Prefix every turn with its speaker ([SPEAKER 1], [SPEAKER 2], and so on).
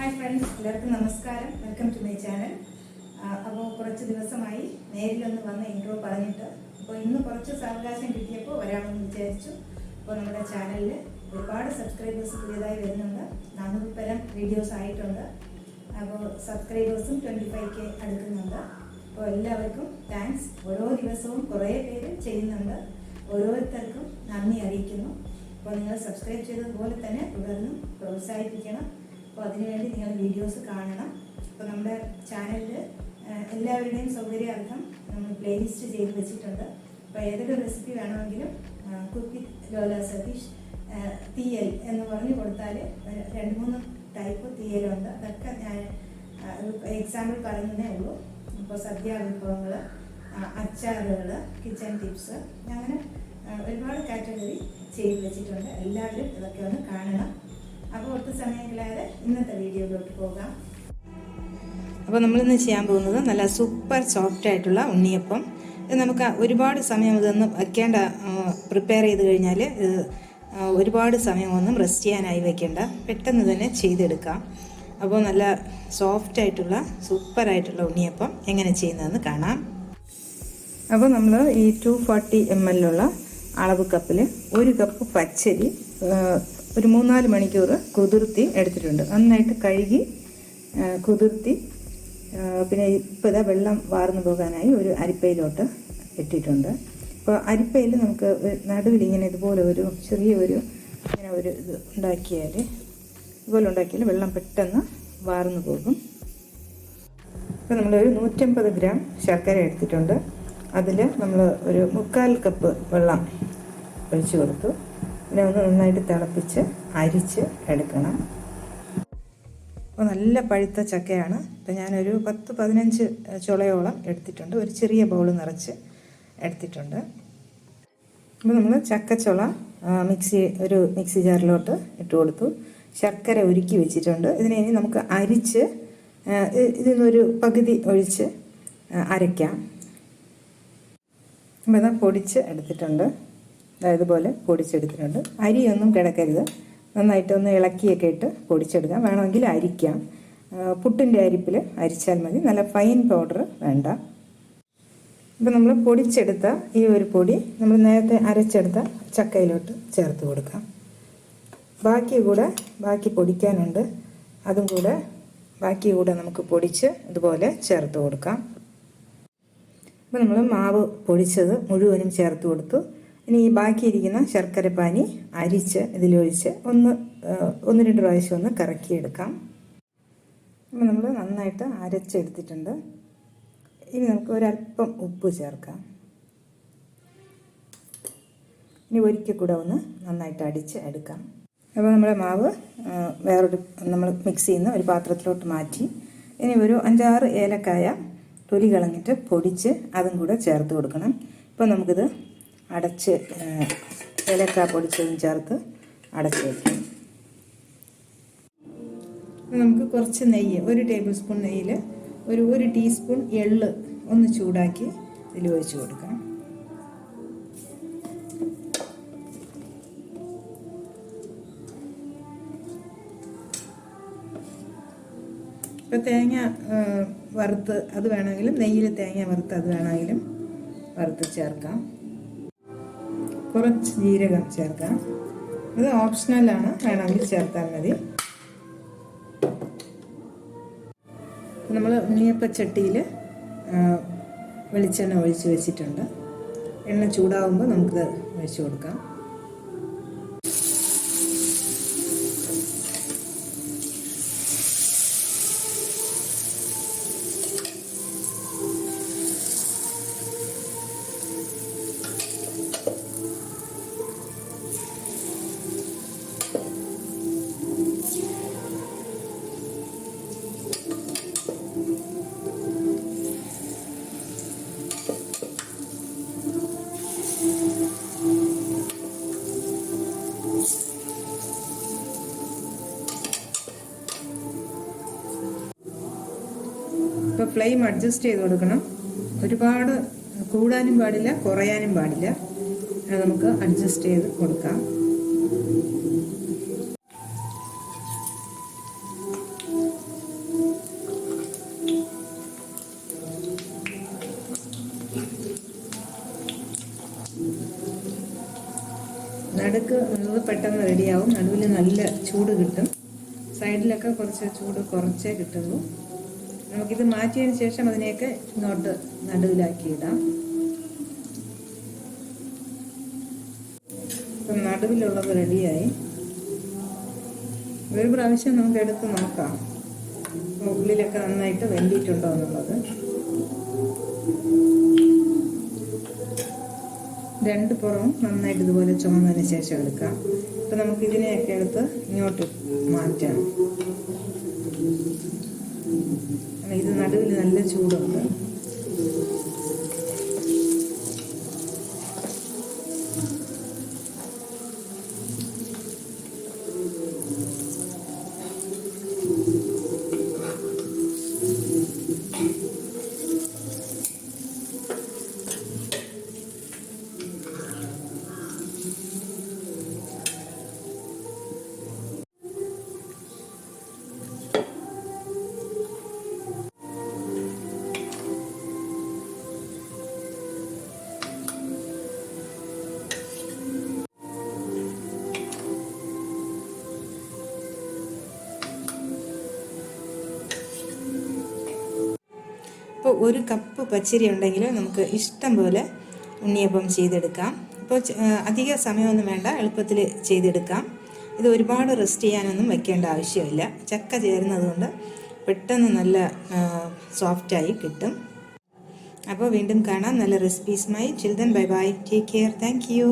[SPEAKER 1] Hi friends, എല്ലാവർക്കും നമസ്കാരം. Welcome to my channel. അപ്പോൾ കുറച്ച് ദിവസമായി നേരിലൊന്ന് വന്ന ഇൻട്രോ പറഞ്ഞിട്ട്, അപ്പോൾ ഇന്ന് കുറച്ച് സാവകാശം കിട്ടിയപ്പോൾ വരാമെന്ന് വിചാരിച്ചു. അപ്പോൾ നമ്മുടെ ചാനലിൽ ഒരുപാട് സബ്സ്ക്രൈബേഴ്സ് പുതിയതായി വരുന്നുണ്ട്. 400 പരം വീഡിയോസ് ആയിട്ടുണ്ട്. അപ്പോൾ സബ്സ്ക്രൈബേഴ്സും 25K അടുക്കുന്നുണ്ട്. അപ്പോൾ എല്ലാവർക്കും താങ്ക്സ്. ഓരോ ദിവസവും കുറേ പേര് ചെയ്യുന്നുണ്ട്. ഓരോരുത്തർക്കും നന്ദി അറിയിക്കുന്നു. അപ്പോൾ നിങ്ങൾ സബ്സ്ക്രൈബ് ചെയ്തതുപോലെ തന്നെ തുടർന്നും പ്രോത്സാഹിപ്പിക്കണം. അപ്പോൾ അതിനുവേണ്ടി നിങ്ങൾ വീഡിയോസ് കാണണം. അപ്പോൾ നമ്മുടെ ചാനലിൽ എല്ലാവരുടെയും സൗകര്യാർത്ഥം നമ്മൾ പ്ലേലിസ്റ്റ് ചെയ്ത് വെച്ചിട്ടുണ്ട്. അപ്പോൾ ഏതൊരു റെസിപ്പി വേണമെങ്കിലും കുക്ക് വിത്ത് ലോല സതീഷ് തീയൽ എന്ന് പറഞ്ഞു കൊടുത്താൽ 2-3 ടൈപ്പ് തീയലുണ്ട്. അതൊക്കെ ഞാൻ എക്സാമ്പിൾ പറയുന്നതേ ഉള്ളൂ. അപ്പോൾ സദ്യ വിഭവങ്ങൾ, അച്ചാറുകൾ, കിച്ചൺ ടിപ്സ്, അങ്ങനെ ഒരുപാട് കാറ്റഗറി ചെയ്ത് വെച്ചിട്ടുണ്ട്. എല്ലാവരും ഇതൊക്കെ ഒന്ന് കാണണം. അപ്പോൾ ഒട്ടും സമയം കളയാതെ ഇന്നത്തെ വീഡിയോയിലോട്ട് പോകാം. അപ്പോൾ നമ്മളിന്ന് ചെയ്യാൻ പോകുന്നത് നല്ല സൂപ്പർ സോഫ്റ്റ് ആയിട്ടുള്ള ഉണ്ണിയപ്പം. ഇത് നമുക്ക് ഒരുപാട് സമയം ഇതൊന്നും വയ്ക്കേണ്ട. പ്രിപ്പയർ ചെയ്ത് കഴിഞ്ഞാൽ ഒരുപാട് സമയമൊന്നും റെസ്റ്റ് ചെയ്യാനായി വെക്കേണ്ട, പെട്ടെന്ന് തന്നെ ചെയ്തെടുക്കാം. അപ്പോൾ നല്ല സോഫ്റ്റ് ആയിട്ടുള്ള സൂപ്പറായിട്ടുള്ള ഉണ്ണിയപ്പം എങ്ങനെ ചെയ്യുന്നതെന്ന് കാണാം. അപ്പോൾ നമ്മൾ ഈ 240 ml അളവ് കപ്പിൽ 1 കപ്പ് പച്ചരി ഒരു 3-4 മണിക്കൂർ കുതിർത്തി എടുത്തിട്ടുണ്ട്. നന്നായിട്ട് കഴുകി കുതിർത്തി, പിന്നെ ഇപ്പോൾ ഇതാ വെള്ളം വാർന്നു പോകാനായി ഒരു അരിപ്പയിലോട്ട് ഇട്ടിട്ടുണ്ട്. അപ്പോൾ അരിപ്പയിൽ നമുക്ക് നടുവിൽ ഇങ്ങനെ ഇതുപോലെ ഒരു ചെറിയൊരു ഇങ്ങനെ ഒരു ഇത് ഉണ്ടാക്കിയാൽ, ഇതുപോലെ ഉണ്ടാക്കിയാൽ വെള്ളം പെട്ടെന്ന് വാർന്നു പോകും. ഇപ്പോൾ നമ്മളൊരു 150 ഗ്രാം ശർക്കര എടുത്തിട്ടുണ്ട്. അതിൽ നമ്മൾ ഒരു 3/4 കപ്പ് വെള്ളം ഒഴിച്ചു കൊടുത്തു. പിന്നെ ഒന്ന് നന്നായിട്ട് തിളപ്പിച്ച് അരിച്ച് എടുക്കണം. അപ്പോൾ നല്ല പഴുത്ത ചക്കയാണ്. അപ്പോൾ ഞാനൊരു 10-15 ചുളയോളം എടുത്തിട്ടുണ്ട്. ഒരു ചെറിയ ബൗൾ നിറച്ച് എടുത്തിട്ടുണ്ട്. അപ്പോൾ നമ്മൾ ചക്കച്ചുള ഒരു മിക്സി ജാറിലോട്ട് ഇട്ട് കൊടുത്തു. ശർക്കര ഉരുക്കി വെച്ചിട്ടുണ്ട്. ഇതിനെ ഇനി നമുക്ക് അരിച്ച് ഇതിനൊരു പകുതി ഒഴിച്ച് അരയ്ക്കാം. അപ്പോൾ ഇതാ പൊടിച്ച് എടുത്തിട്ടുണ്ട്. ഇതുപോലെ പൊടിച്ചെടുത്തിട്ടുണ്ട്. അരിയൊന്നും കിടക്കരുത്. നന്നായിട്ടൊന്ന് ഇളക്കിയൊക്കെ ഇട്ട് പൊടിച്ചെടുക്കാം. വേണമെങ്കിൽ അരിക്കാം. പുട്ടിൻ്റെ അരിപ്പിൽ അരിച്ചാൽ മതി. നല്ല ഫൈൻ പൗഡർ വേണ്ട. ഇപ്പോൾ നമ്മൾ പൊടിച്ചെടുത്ത ഈ ഒരു പൊടി നമ്മൾ നേരത്തെ അരച്ചെടുത്ത ചക്കയിലോട്ട് ചേർത്ത് കൊടുക്കാം. ബാക്കി പൊടിക്കാനുണ്ട്. അതും കൂടെ നമുക്ക് പൊടിച്ച് ഇതുപോലെ ചേർത്ത് കൊടുക്കാം. അപ്പോൾ നമ്മൾ മാവ് പൊടിച്ചത് മുഴുവനും ചേർത്ത് കൊടുത്തു. ഇനി ഈ ബാക്കിയിരിക്കുന്ന ശർക്കരപ്പാനി അരിച്ച് ഇതിലൊഴിച്ച് 1-2 പ്രാവശ്യം ഒന്ന് കറക്കിയെടുക്കാം. അപ്പോൾ നമ്മൾ നന്നായിട്ട് അരച്ചെടുത്തിട്ടുണ്ട്. ഇനി നമുക്ക് ഒരല്പം ഉപ്പ് ചേർക്കാം. ഇനി ഒരിക്കൽ കൂടെ ഒന്ന് നന്നായിട്ട് അടിച്ച് എടുക്കാം. അപ്പോൾ നമ്മുടെ മാവ് നമ്മൾ മിക്സ് ചെയ്യുന്ന ഒരു പാത്രത്തിലോട്ട് മാറ്റി, ഇനി ഒരു 5-6 ഏലക്കായ തൊലി കളഞ്ഞിട്ട് പൊടിച്ച് അതും കൂടെ ചേർത്ത് കൊടുക്കണം. ഇപ്പോൾ നമുക്കിത് അടച്ച് ഏലക്ക പൊടിച്ചതും ചേർത്ത് അടച്ച് വയ്ക്കാം. നമുക്ക് കുറച്ച് നെയ്യ്, 1 ടേബിൾ സ്പൂൺ നെയ്യിൽ 1 ടീസ്പൂൺ എള്ള് ഒന്ന് ചൂടാക്കി ഇതിൽ ഒഴിച്ച് കൊടുക്കാം. ഇപ്പോൾ തേങ്ങ വറുത്ത് അത് വേണമെങ്കിലും, നെയ്യിൽ തേങ്ങ വറുത്ത് അത് വേണമെങ്കിലും വറുത്ത് ചേർക്കാം. കുറച്ച് ജീരകം ചേർക്കാം. ഇത് ഓപ്ഷണലാണ്, വേണമെങ്കിൽ ചേർത്താൽ മതി. നമ്മൾ ഉണ്ണിയപ്പച്ചട്ടിയിൽ വെളിച്ചെണ്ണ ഒഴിച്ച് വെച്ചിട്ടുണ്ട്. എണ്ണ ചൂടാവുമ്പോൾ നമുക്കിത് ഒഴിച്ച് കൊടുക്കാം. ഇപ്പോൾ ഫ്ലെയിം അഡ്ജസ്റ്റ് ചെയ്ത് കൊടുക്കണം. ഒരുപാട് കൂടാനും പാടില്ല, കുറയാനും പാടില്ല. അത് നമുക്ക് അഡ്ജസ്റ്റ് ചെയ്ത് കൊടുക്കാം. നടുക്ക് ഉള്ളത് പെട്ടെന്ന് റെഡിയാവും. നടുവിൽ നല്ല ചൂട് കിട്ടും. സൈഡിലൊക്കെ കുറച്ച് ചൂട് കുറച്ചേ കിട്ടുള്ളൂ. നമുക്കിത് മാറ്റിയതിന് ശേഷം അതിനെയൊക്കെ ഇങ്ങോട്ട് നടുവിലാക്കി ഇടാം. ഇപ്പം നടുവിലുള്ളത് റെഡിയായി. ഒരു പ്രാവശ്യം നമുക്ക് എടുത്ത് നോക്കാം ഉള്ളിലൊക്കെ നന്നായിട്ട് വെന്തിട്ടുണ്ടോ എന്നുള്ളത്. രണ്ട് പുറവും നന്നായിട്ട് ഇതുപോലെ ചുമന്നതിന് ശേഷം എടുക്കാം. അപ്പം നമുക്ക് ഇതിനെയൊക്കെ എടുത്ത് ഇങ്ങോട്ട് മാറ്റാം. ഇത് നടുവിൽ നല്ല ചൂടുണ്ട്. ഇപ്പോൾ 1 കപ്പ് പച്ചരി ഉണ്ടെങ്കിൽ നമുക്ക് ഇഷ്ടം പോലെ ഉണ്ണിയപ്പം ചെയ്തെടുക്കാം. ഇപ്പോൾ അധിക സമയമൊന്നും വേണ്ട, എളുപ്പത്തിൽ ചെയ്തെടുക്കാം. ഇത് ഒരുപാട് റെസ്റ്റ് ചെയ്യാനൊന്നും വെക്കേണ്ട ആവശ്യമില്ല. ചക്ക ചേരുന്നതുകൊണ്ട് പെട്ടെന്ന് നല്ല സോഫ്റ്റായി കിട്ടും. അപ്പോൾ വീണ്ടും കാണാം നല്ല റെസിപ്പീസുമായി. Children bye bye, take care, thank U.